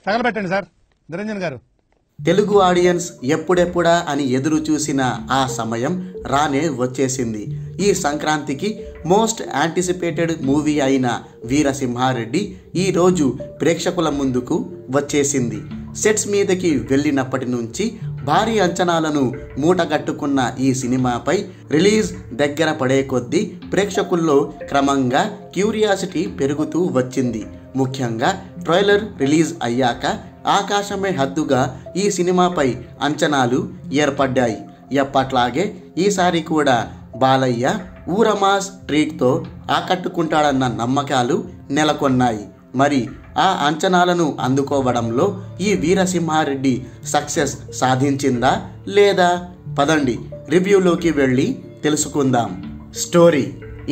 తగలబెట్టండి sir Niranjan గారు. Telugu audience ఎప్పుడెప్పుడా అని ఎదురు చూసిన ఆ సమయం రానే వచ్చేసింది. ఈ సంక్రాంతికి మోస్ట్ యాంటిసిపేటెడ్ మూవీ అయిన వీరసింహారెడ్డి ఈరోజు ప్రేక్షకుల ముందుకు వచ్చేసింది. సెట్స్ మీదకి వెళ్ళినప్పటి నుంచి భారీ అంచనాలను మూటగట్టుకున్న ఈ సినిమాపై రిలీజ్ దగ్గర పడే కొద్దీ ప్రేక్షకుల్లో క్రమంగా క్యూరియాసిటీ పెరుగుతూ వచ్చింది. ముఖ్యంగా ట్రైలర్ రిలీజ్ అయ్యాక ఆకాశమే హద్దుగా ఈ సినిమాపై అంచనాలు ఏర్పడ్డాయి. ఎప్పట్లాగే ఈసారి కూడా బాలయ్య ఊరమాస్ ట్రీట్తో ఆకట్టుకుంటాడన్న నమ్మకాలు నెలకొన్నాయి. మరి ఆ అంచనాలను అందుకోవడంలో ఈ వీరసింహారెడ్డి సక్సెస్ సాధించిందా లేదా? పదండి రివ్యూలోకి వెళ్ళి తెలుసుకుందాం. స్టోరీ: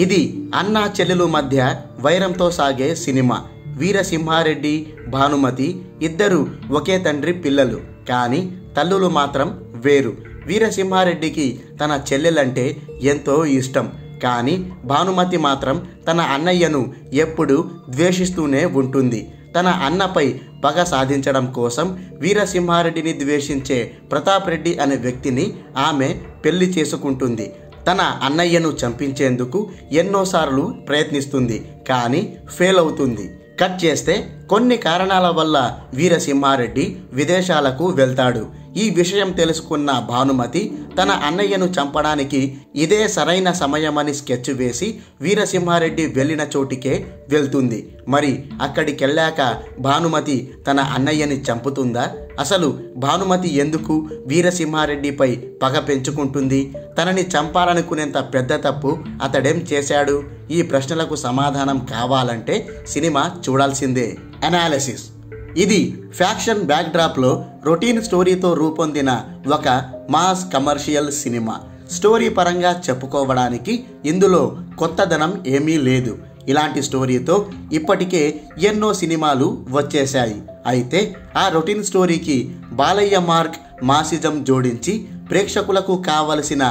ఇది అన్నా చెల్లెలు మధ్య వైరంతో సాగే సినిమా. వీరసింహారెడ్డి, భానుమతి ఇద్దరు ఒకే తండ్రి పిల్లలు, కానీ తల్లులు మాత్రం వేరు. వీరసింహారెడ్డికి తన చెల్లెలంటే ఎంతో ఇష్టం, కానీ భానుమతి మాత్రం తన అన్నయ్యను ఎప్పుడూ ద్వేషిస్తూనే ఉంటుంది. తన అన్నపై పగ సాధించడం కోసం వీరసింహారెడ్డిని ద్వేషించే ప్రతాప్ రెడ్డి అనే వ్యక్తిని ఆమె పెళ్లి చేసుకుంటుంది. తన అన్నయ్యను చంపించేందుకు ఎన్నోసార్లు ప్రయత్నిస్తుంది, కానీ ఫెయిల్ అవుతుంది. కట్ చేస్తే కొన్ని కారణాల వల్ల వీరసింహారెడ్డి విదేశాలకు వెళ్తాడు. ఈ విషయం తెలుసుకున్న భానుమతి తన అన్నయ్యను చంపడానికి ఇదే సరైన సమయమని స్కెచ్ వేసి వీరసింహారెడ్డి వెళ్ళిన చోటికే వెళ్తుంది. మరి అక్కడికి వెళ్ళాక భానుమతి తన అన్నయ్యని చంపుతుందా? అసలు భానుమతి ఎందుకు వీరసింహారెడ్డిపై పగ పెంచుకుంటుంది? తనని చంపాలనుకునేంత పెద్ద తప్పు అతడేం చేశాడు? ఈ ప్రశ్నలకు సమాధానం కావాలంటే సినిమా చూడాల్సిందే. అనాలిసిస్: ఇది ఫ్యాక్షన్ బ్యాక్డ్రాప్లో రొటీన్ స్టోరీతో రూపొందిన ఒక మాస్ కమర్షియల్ సినిమా. స్టోరీ పరంగా చెప్పుకోవడానికి ఇందులో కొత్తదనం ఏమీ లేదు. ఇలాంటి స్టోరీతో ఇప్పటికే ఎన్నో సినిమాలు వచ్చేశాయి. అయితే ఆ రొటీన్ స్టోరీకి బాలయ్య మార్క్ మాసిజం జోడించి ప్రేక్షకులకు కావలసిన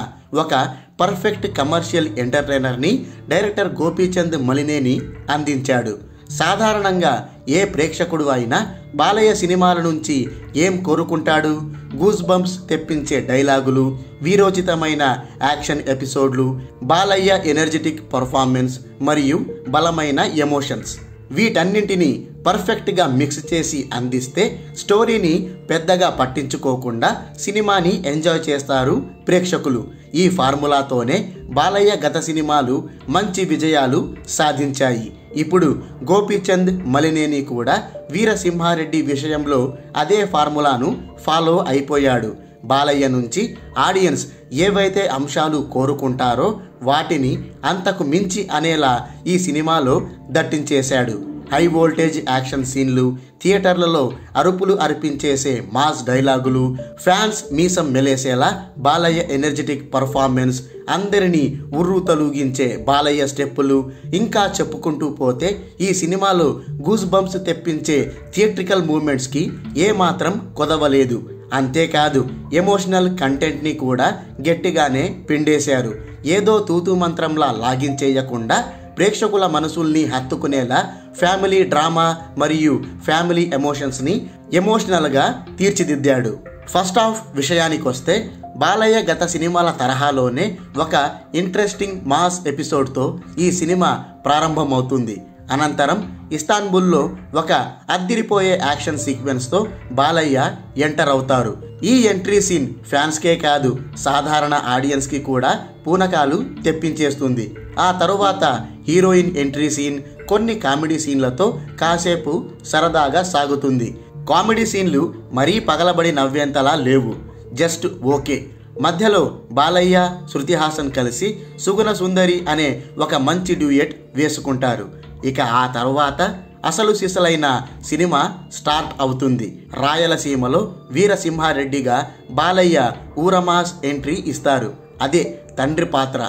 ఒక పర్ఫెక్ట్ కమర్షియల్ ఎంటర్టైనర్ని డైరెక్టర్ గోపీచంద్ మలినేని అందించాడు. సాధారణంగా ఏ ప్రేక్షకుడు అయినా బాలయ్య సినిమాల నుంచి ఏం కోరుకుంటాడు? గూస్ బంప్స్ తెప్పించే డైలాగులు, వీరోచితమైన యాక్షన్ ఎపిసోడ్లు, బాలయ్య ఎనర్జెటిక్ పర్ఫార్మెన్స్ మరియు బలమైన ఎమోషన్స్. వీటన్నింటినీ పర్ఫెక్ట్గా మిక్స్ చేసి అందిస్తే స్టోరీని పెద్దగా పట్టించుకోకుండా సినిమాని ఎంజాయ్ చేస్తారు ప్రేక్షకులు. ఈ ఫార్ములాతోనే బాలయ్య గత సినిమాలు మంచి విజయాలు సాధించాయి. ఇప్పుడు గోపీచంద్ మలినేని కూడా వీరసింహారెడ్డి విషయంలో అదే ఫార్ములాను ఫాలో అయిపోయాడు. బాలయ్య నుంచి ఆడియన్స్ ఏవైతే అంశాలు కోరుకుంటారో వాటిని అంతకు మించి అనేలా ఈ సినిమాలో దట్టించేశాడు. హై వోల్టేజ్ యాక్షన్ సీన్లు, థియేటర్లలో అరుపులు అర్పించేసే మాస్ డైలాగులు, ఫ్యాన్స్ మీసం మెలేసేలా బాలయ్య ఎనర్జెటిక్ పర్ఫార్మెన్స్, అందరినీ ఉర్రు తలూగించే బాలయ్య స్టెప్పులు, ఇంకా చెప్పుకుంటూ పోతే ఈ సినిమాలో గూస్ బంప్స్ తెప్పించే థియేట్రికల్ మూమెంట్స్కి ఏమాత్రం కొదవలేదు. అంతేకాదు ఎమోషనల్ కంటెంట్ని కూడా గట్టిగానే పిండేశారు. ఏదో తూతూ మంత్రంలా లాగించేయకుండా ప్రేక్షకుల మనసుల్ని హత్తుకునేలా ఫ్యామిలీ డ్రామా మరియు ఫ్యామిలీ ఎమోషన్స్ని ఎమోషనల్గా తీర్చిదిద్దాడు. ఫస్ట్ హాఫ్ విషయానికి వస్తే బాలయ్య గత సినిమాల తరహాలోనే ఒక ఇంట్రెస్టింగ్ మాస్ ఎపిసోడ్తో ఈ సినిమా ప్రారంభమవుతుంది. అనంతరం ఇస్తాన్బుల్లో ఒక అద్దిరిపోయే యాక్షన్ సీక్వెన్స్తో బాలయ్య ఎంటర్ అవుతారు. ఈ ఎంట్రీ సీన్ ఫ్యాన్స్కే కాదు సాధారణ ఆడియన్స్కి కూడా పూనకాలు తెప్పించేస్తుంది. ఆ తరువాత హీరోయిన్ ఎంట్రీ సీన్, కొన్ని కామెడీ సీన్లతో కాసేపు సరదాగా సాగుతుంది. కామెడీ సీన్లు మరీ పగలబడి నవ్వేంతలా లేవు, జస్ట్ ఓకే. మధ్యలో బాలయ్య, శృతి హాసన్ కలిసి సుగుణ సుందరి అనే ఒక మంచి డ్యూయెట్ వేసుకుంటారు. ఇక ఆ తర్వాత అసలు సిసలైన సినిమా స్టార్ట్ అవుతుంది. రాయలసీమలో వీరసింహారెడ్డిగా బాలయ్య ఊరమాస్ ఎంట్రీ ఇస్తారు. అదే తండ్రి పాత్ర.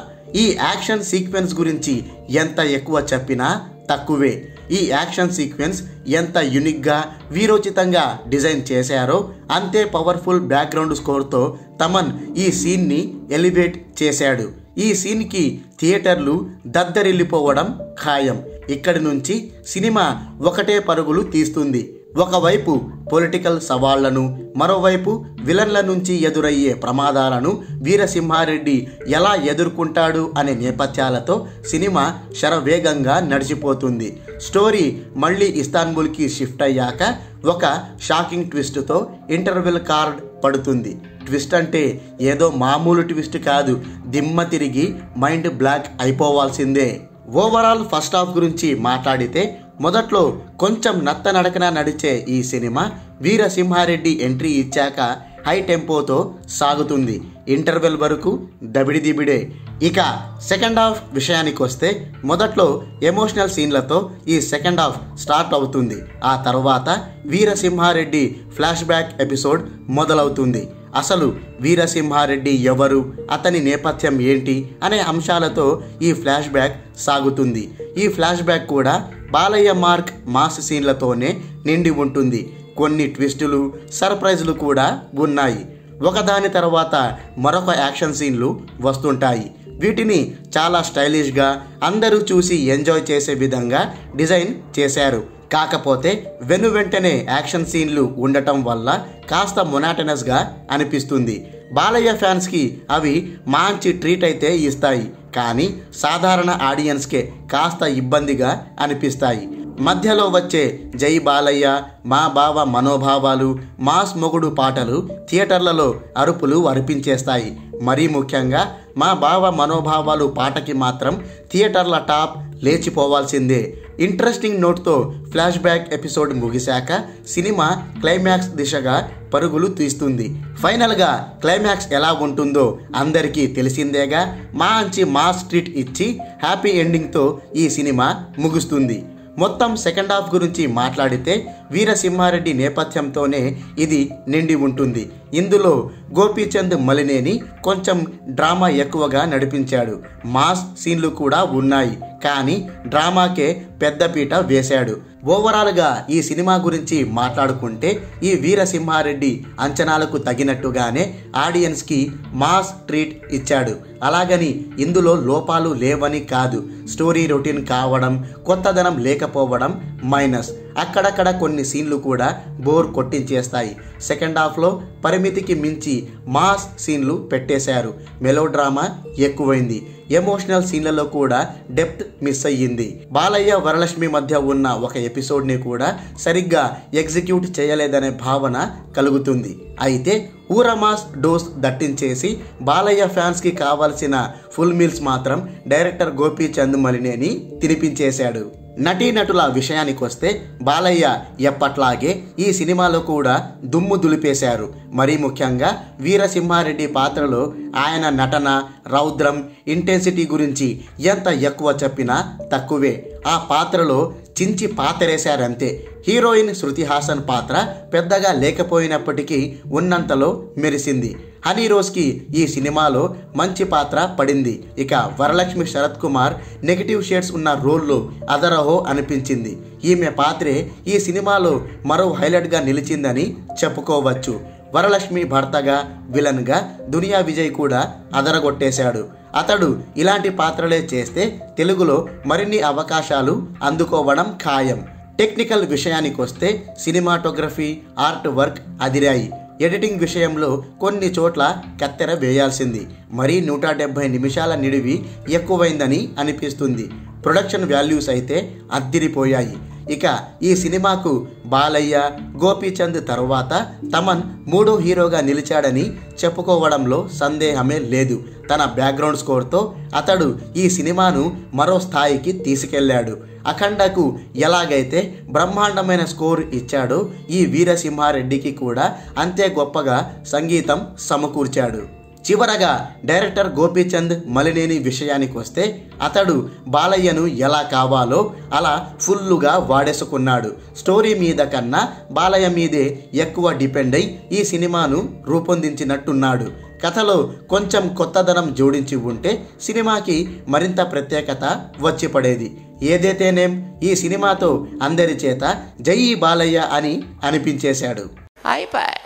ఈ యాక్షన్ సీక్వెన్స్ గురించి ఎంత ఎక్కువ చెప్పినా తక్కువే. ఈ యాక్షన్ సీక్వెన్స్ ఎంత యూనిక్గా, వీరోచితంగా డిజైన్ చేశారో అంతే పవర్ఫుల్ బ్యాక్గ్రౌండ్ స్కోర్తో తమన్ ఈ సీన్ని ఎలివేట్ చేశాడు. ఈ సీన్కి థియేటర్లు దద్దరిల్లిపోవడం ఖాయం. ఇక్కడి నుంచి సినిమా ఒకటే పరుగులు తీస్తుంది. ఒకవైపు పొలిటికల్ సవాళ్లను, మరోవైపు విలన్ల నుంచి ఎదురయ్యే ప్రమాదాలను వీరసింహారెడ్డి ఎలా ఎదుర్కొంటాడు అనే నేపథ్యాలతో సినిమా శరవేగంగా నడిచిపోతుంది. స్టోరీ మళ్ళీ ఇస్తాన్బుల్కి షిఫ్ట్ అయ్యాక ఒక షాకింగ్ ట్విస్ట్తో ఇంటర్వెల్ కార్డ్ పడుతుంది. ట్విస్ట్ అంటే ఏదో మామూలు ట్విస్ట్ కాదు, దిమ్మ తిరిగి మైండ్ బ్లాక్ అయిపోవాల్సిందే. ఓవరాల్ ఫస్ట్ హాఫ్ గురించి మాట్లాడితే మొదట్లో కొంచెం నత్తనడకన నడిచే ఈ సినిమా వీరసింహారెడ్డి ఎంట్రీ ఇచ్చాక హై టెంపోతో సాగుతుంది. ఇంటర్వెల్ వరకు దబిడిదిబిడే. ఇక సెకండ్ హాఫ్ విషయానికి వస్తే మొదట్లో ఎమోషనల్ సీన్లతో ఈ సెకండ్ హాఫ్ స్టార్ట్ అవుతుంది. ఆ తర్వాత వీరసింహారెడ్డి ఫ్లాష్ బ్యాక్ ఎపిసోడ్ మొదలవుతుంది. అసలు వీరసింహారెడ్డి ఎవరు, అతని నేపథ్యం ఏంటి అనే అంశాలతో ఈ ఫ్లాష్ బ్యాక్ సాగుతుంది. ఈ ఫ్లాష్ బ్యాక్ కూడా బాలయ్య మార్క్ మాస్ సీన్లతోనే నిండి ఉంటుంది. కొన్ని ట్విస్టులు, సర్ప్రైజ్లు కూడా ఉన్నాయి. ఒకదాని తర్వాత మరొక యాక్షన్ సీన్లు వస్తుంటాయి. వీటిని చాలా స్టైలిష్గా అందరూ చూసి ఎంజాయ్ చేసే విధంగా డిజైన్ చేశారు. కాకపోతే వెంటనే యాక్షన్ సీన్లు ఉండటం వల్ల కాస్త మొనాటనస్గా అనిపిస్తుంది. బాలయ్య ఫ్యాన్స్కి అవి మంచి ట్రీట్ అయితే ఇస్తాయి, కానీ సాధారణ ఆడియన్స్కే కాస్త ఇబ్బందిగా అనిపిస్తాయి. మధ్యలో వచ్చే జై బాలయ్య, మా బావ మనోభావాలు, మాస్ మొగుడు పాటలు థియేటర్లలో అరుపులు అరిపించేస్తాయి. మరీ ముఖ్యంగా మా బావ మనోభావాలు పాటకి మాత్రం థియేటర్ల టాప్ లేచిపోవాల్సిందే. ఇంట్రెస్టింగ్ నోట్తో ఫ్లాష్ బ్యాక్ ఎపిసోడ్ ముగిశాక సినిమా క్లైమాక్స్ దిశగా పరుగులు తీస్తుంది. ఫైనల్గా క్లైమాక్స్ ఎలా ఉంటుందో అందరికీ తెలిసిందేగా. మంచి మాస్ ట్రీట్ ఇచ్చి హ్యాపీ ఎండింగ్తో ఈ సినిమా ముగుస్తుంది. మొత్తం సెకండ్ హాఫ్ గురించి మాట్లాడితే వీరసింహారెడ్డి నేపథ్యంతోనే ఇది నిండి ఉంటుంది. ఇందులో గోపీచంద్ మలినేని కొంచెం డ్రామా ఎక్కువగా నడిపించాడు. మాస్ సీన్లు కూడా ఉన్నాయి, కానీ డ్రామాకే పెద్దపీట వేశాడు. ఓవరాల్గా ఈ సినిమా గురించి మాట్లాడుకుంటే ఈ వీరసింహారెడ్డి అంచనాలకు తగినట్టుగానే ఆడియన్స్కి మాస్ ట్రీట్ ఇచ్చాడు. అలాగని ఇందులో లోపాలు లేవని కాదు. స్టోరీ రొటీన్ కావడం, కొత్తదనం లేకపోవడం మైనస్. అక్కడక్కడ కొన్ని సీన్లు కూడా బోర్ కొట్టించేస్తాయి. సెకండ్ హాఫ్లో పరిమితికి మించి మాస్ సీన్లు పెట్టేశారు. మెలోడ్రామా ఎక్కువైంది. ఎమోషనల్ సీన్లలో కూడా డెప్త్ మిస్ అయ్యింది. బాలయ్య వరలక్ష్మి మధ్య ఉన్న ఒక ఎపిసోడ్ని కూడా సరిగ్గా ఎగ్జిక్యూట్ చేయలేదనే భావన కలుగుతుంది. అయితే ఊరమాస్ డోస్ దట్టించేసి బాలయ్య ఫ్యాన్స్కి కావాల్సిన ఫుల్ మీల్స్ మాత్రం డైరెక్టర్ గోపీచంద్ మలినేని తినిపించేశాడు. నటీనటుల విషయానికి వస్తే బాలయ్య ఎప్పట్లాగే ఈ సినిమాలో కూడా దుమ్ము దులిపేశారు. మరీ ముఖ్యంగా వీరసింహారెడ్డి పాత్రలో ఆయన నటన, రౌద్రం, ఇంటెన్సిటీ గురించి ఎంత ఎక్కువ చెప్పినా తక్కువే. ఆ పాత్రలో చించి పాతరేశారంతే. హీరోయిన్ శృతి హాసన్ పాత్ర పెద్దగా లేకపోయినప్పటికీ ఉన్నంతలో మెరిసింది. హనీ రోజ్కి ఈ సినిమాలో మంచి పాత్ర పడింది. ఇక వరలక్ష్మి శరత్ కుమార్ నెగిటివ్ షేడ్స్ ఉన్న రోల్లో అదరహో అనిపించింది. ఈమె పాత్రే ఈ సినిమాలో మరో హైలైట్గా నిలిచిందని చెప్పుకోవచ్చు. వరలక్ష్మి భర్తగా, విలన్గా దునియా విజయ్ కూడా అదరగొట్టేశాడు. అతడు ఇలాంటి పాత్రలే చేస్తే తెలుగులో మరిన్ని అవకాశాలు అందుకోవడం ఖాయం. టెక్నికల్ విషయానికి వస్తే సినిమాటోగ్రఫీ, ఆర్ట్ వర్క్ అదిరాయి. ఎడిటింగ్ విషయంలో కొన్ని చోట్ల కత్తెర వేయాల్సింది. మరీ 170 నిమిషాల నిడివి ఎక్కువైందని అనిపిస్తుంది. ప్రొడక్షన్ వాల్యూస్ అయితే అద్దిరిపోయాయి. ఇక ఈ సినిమాకు బాలయ్య, గోపీచంద్ తర్వాత తమన్ మూడో హీరోగా నిలిచాడని చెప్పుకోవడంలో సందేహమే లేదు. తన బ్యాక్గ్రౌండ్ స్కోర్తో అతడు ఈ సినిమాను మరో స్థాయికి తీసుకెళ్లాడు. అఖండకు ఎలాగైతే బ్రహ్మాండమైన స్కోర్ ఇచ్చాడో ఈ వీరసింహారెడ్డికి కూడా అంతే గొప్పగా సంగీతం సమకూర్చాడు. చివరగా డైరెక్టర్ గోపీచంద్ మలినేని విషయానికి వస్తే అతడు బాలయ్యను ఎలా కావాలో అలా ఫుల్లుగా వాడేసుకున్నాడు. స్టోరీ మీద కన్నా బాలయ్య మీదే ఎక్కువ డిపెండ్ అయి ఈ సినిమాను రూపొందించినట్టున్నాడు. కథలో కొంచెం కొత్తదనం జోడించి ఉంటే సినిమాకి మరింత ప్రత్యేకత వచ్చి పడేది. ఏదైతేనేం ఈ సినిమాతో అందరి చేత జై బాలయ్య అని అనిపించేశాడు. అయిపోయి